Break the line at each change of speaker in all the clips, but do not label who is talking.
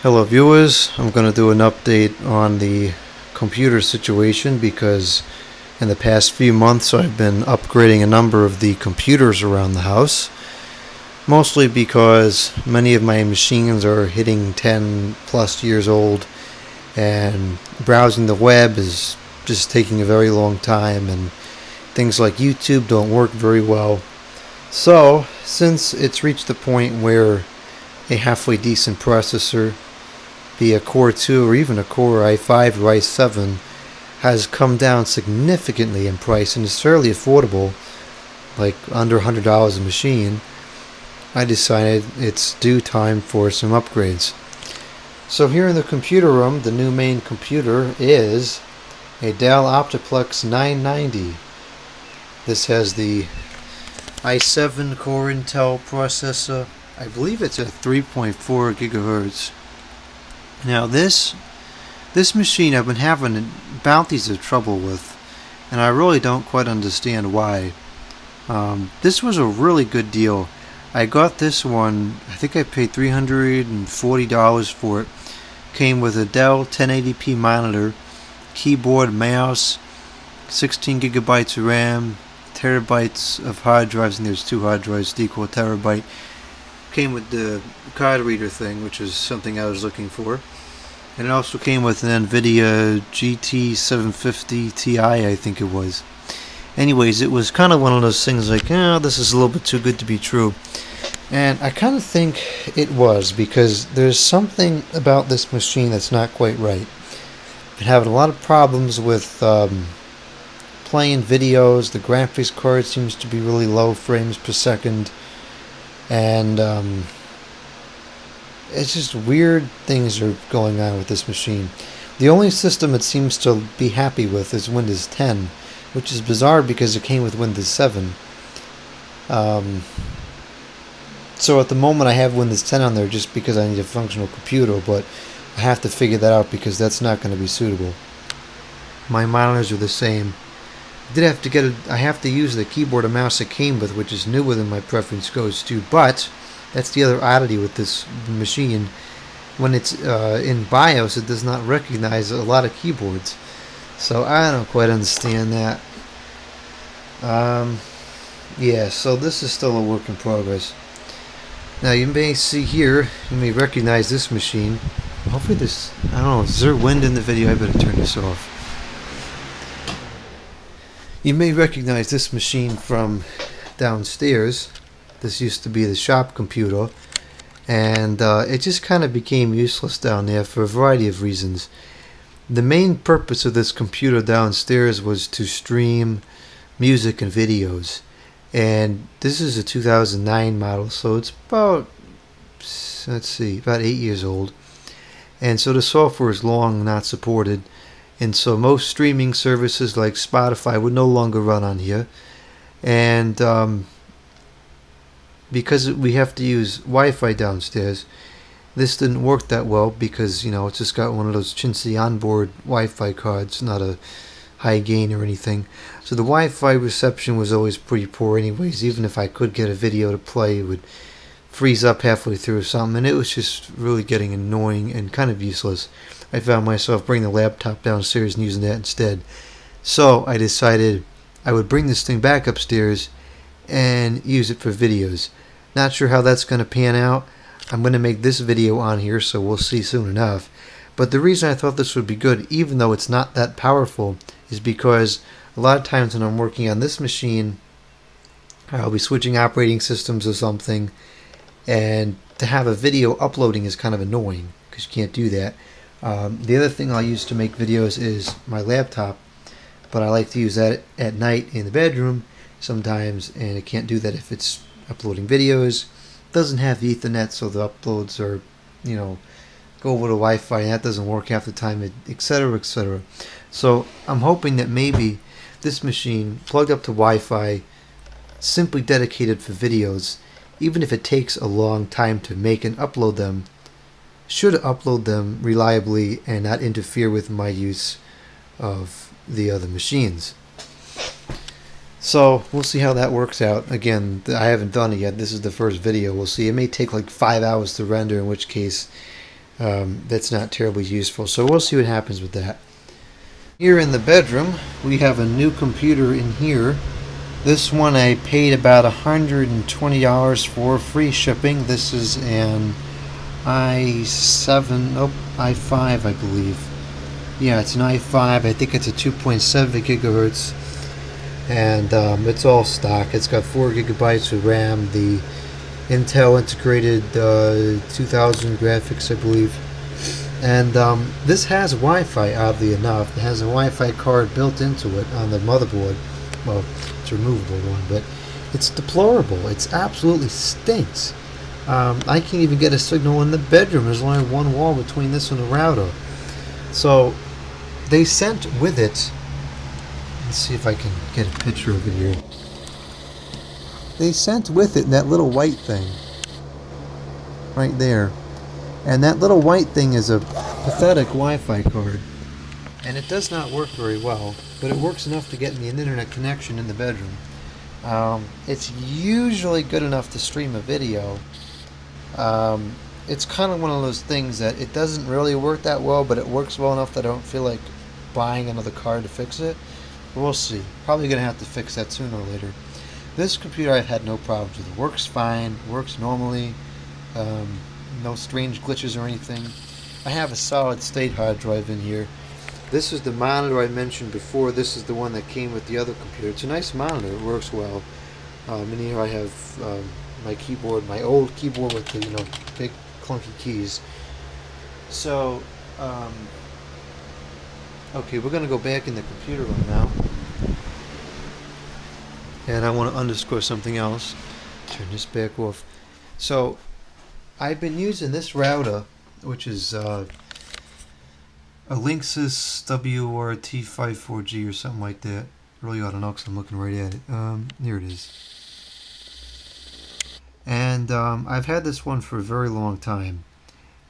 Hello viewers, I'm going to do an update on the computer situation because in the past few months I've been upgrading a number of the computers around the house, mostly because many of my machines are hitting 10 plus years old and browsing the web is just taking a very long time and things like YouTube don't work very well. So since it's reached the point where a halfway decent processor, be a Core 2 or even a Core i5 or i7, has come down significantly in price and is fairly affordable, like under $100 a machine, I decided it's due time for some upgrades. So here in the computer room, the new main computer is a Dell Optiplex 990. This has the i7 Core Intel processor. I believe it's at 3.4 gigahertz. Now this machine I've been having bounties of trouble with, and I really don't quite understand why. This was a really good deal. I got this one, I think I paid $340 for it. Came with a Dell 1080p monitor, keyboard, mouse, 16 gigabytes of RAM, terabytes of hard drives, and there's 2 hard drives to equal a terabyte. Came with the card reader thing, which is something I was looking for. And it also came with an NVIDIA GT 750 Ti, I think it was. Anyways, it was kind of one of those things like, this is a little bit too good to be true. And I kind of think it was, because there's something about this machine that's not quite right. Been having a lot of problems with playing videos. The graphics card seems to be really low frames per second. And it's just weird things are going on with this machine. The only system it seems to be happy with is Windows 10, which is bizarre because it came with Windows 7. So at the moment I have Windows 10 on there just because I need a functional computer, but I have to figure that out because that's not going to be suitable. My monitors are the same. I have to use the keyboard and mouse it came with, which is newer than my preference goes to, but that's the other oddity with this machine. When it's in BIOS, it does not recognize a lot of keyboards. So I don't quite understand that. Yeah, so this is still a work in progress. Now you may see here, you may recognize this machine. Hopefully this, I don't know, is there wind in the video? I better turn this off. You may recognize this machine from downstairs. This used to be the shop computer, and it just kind of became useless down there for a variety of reasons. The main purpose of this computer downstairs was to stream music and videos, and this is a 2009 model, so it's about, let's see, about 8 years old, and so the software is long not supported. And so most streaming services like Spotify would no longer run on here. And because we have to use Wi-Fi downstairs, this didn't work that well because, it's just got one of those chintzy onboard Wi-Fi cards, not a high gain or anything. So the Wi-Fi reception was always pretty poor anyways. Even if I could get a video to play, it would freeze up halfway through or something. And it was just really getting annoying and kind of useless. I found myself bringing the laptop downstairs and using that instead. So I decided I would bring this thing back upstairs and use it for videos. Not sure how that's going to pan out. I'm going to make this video on here, so we'll see soon enough. But the reason I thought this would be good, even though it's not that powerful, is because a lot of times when I'm working on this machine, I'll be switching operating systems or something, and to have a video uploading is kind of annoying because you can't do that. The other thing I'll use to make videos is my laptop, but I like to use that at night in the bedroom sometimes, and it can't do that if it's uploading videos. It doesn't have Ethernet, so the uploads are, go over to Wi-Fi, and that doesn't work half the time, etc., etc. So I'm hoping that maybe this machine, plugged up to Wi-Fi, simply dedicated for videos, even if it takes a long time to make and upload them, should upload them reliably and not interfere with my use of the other machines. So we'll see how that works out. Again, I haven't done it yet. This is the first video. We'll see. It may take like 5 hours to render, in which case that's not terribly useful. So we'll see what happens with that. Here in the bedroom, we have a new computer in here. This one I paid about $120 for free shipping. This is an i5, I believe. Yeah, it's an i5. I think it's a 2.7 gigahertz, and it's all stock. It's got 4 gigabytes of RAM, the Intel integrated 2000 graphics, I believe. And this has Wi-Fi, oddly enough. It has a Wi-Fi card built into it on the motherboard. Well, it's a removable one, but it's deplorable. It absolutely stinks. I can't even get a signal in the bedroom. There's only one wall between this and the router. So they sent with it, let's see if I can get a picture of it here. They sent with it that little white thing right there. And that little white thing is a pathetic Wi-Fi card. And it does not work very well, but it works enough to get me an internet connection in the bedroom. It's usually good enough to stream a video. It's kind of one of those things that it doesn't really work that well, but it works well enough that I don't feel like buying another card to fix it. But we'll see. Probably going to have to fix that sooner or later. This computer I've had no problems with. It works fine, works normally. No strange glitches or anything. I have a solid state hard drive in here. This is the monitor I mentioned before. This is the one that came with the other computer. It's a nice monitor. It works well. In here I have my keyboard, my old keyboard with the big clunky keys. So okay, we're gonna go back in the computer room now, and I want to underscore something else. Turn this back off. So I've been using this router, which is a Linksys WRT54G or something like that. Really ought to know because I'm looking right at it. Here it is. And I've had this one for a very long time,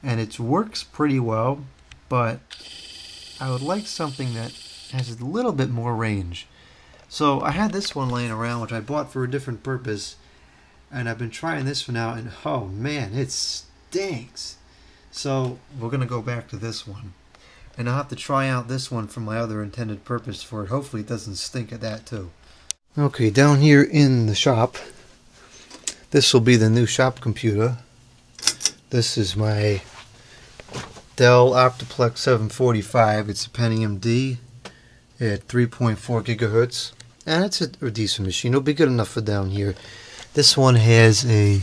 and it works pretty well, but I would like something that has a little bit more range. So I had this one laying around, which I bought for a different purpose, and I've been trying this for now, and oh man, it stinks. So we're gonna go back to this one, and I'll have to try out this one for my other intended purpose for it. Hopefully it doesn't stink at that too. Okay, down here in the shop, this will be the new shop computer. This is my Dell Optiplex 745. It's a Pentium D at 3.4 gigahertz, and it's a decent machine. It'll be good enough for down here. This one has a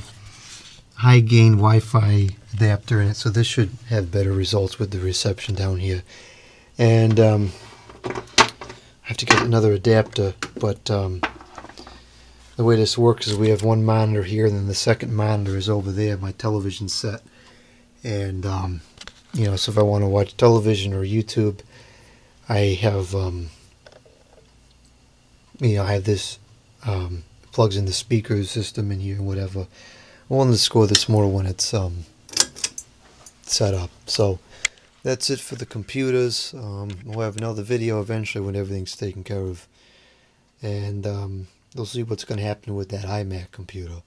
high gain Wi-Fi adapter in it, so this should have better results with the reception down here. And I have to get another adapter, but the way this works is we have one monitor here, and then the second monitor is over there, my television set. And so if I want to watch television or YouTube, I have I have this plugs in the speaker system in here and whatever. I want to score this more when it's set up. So that's it for the computers. We'll have another video eventually when everything's taken care of, and we'll see what's going to happen with that iMac computer.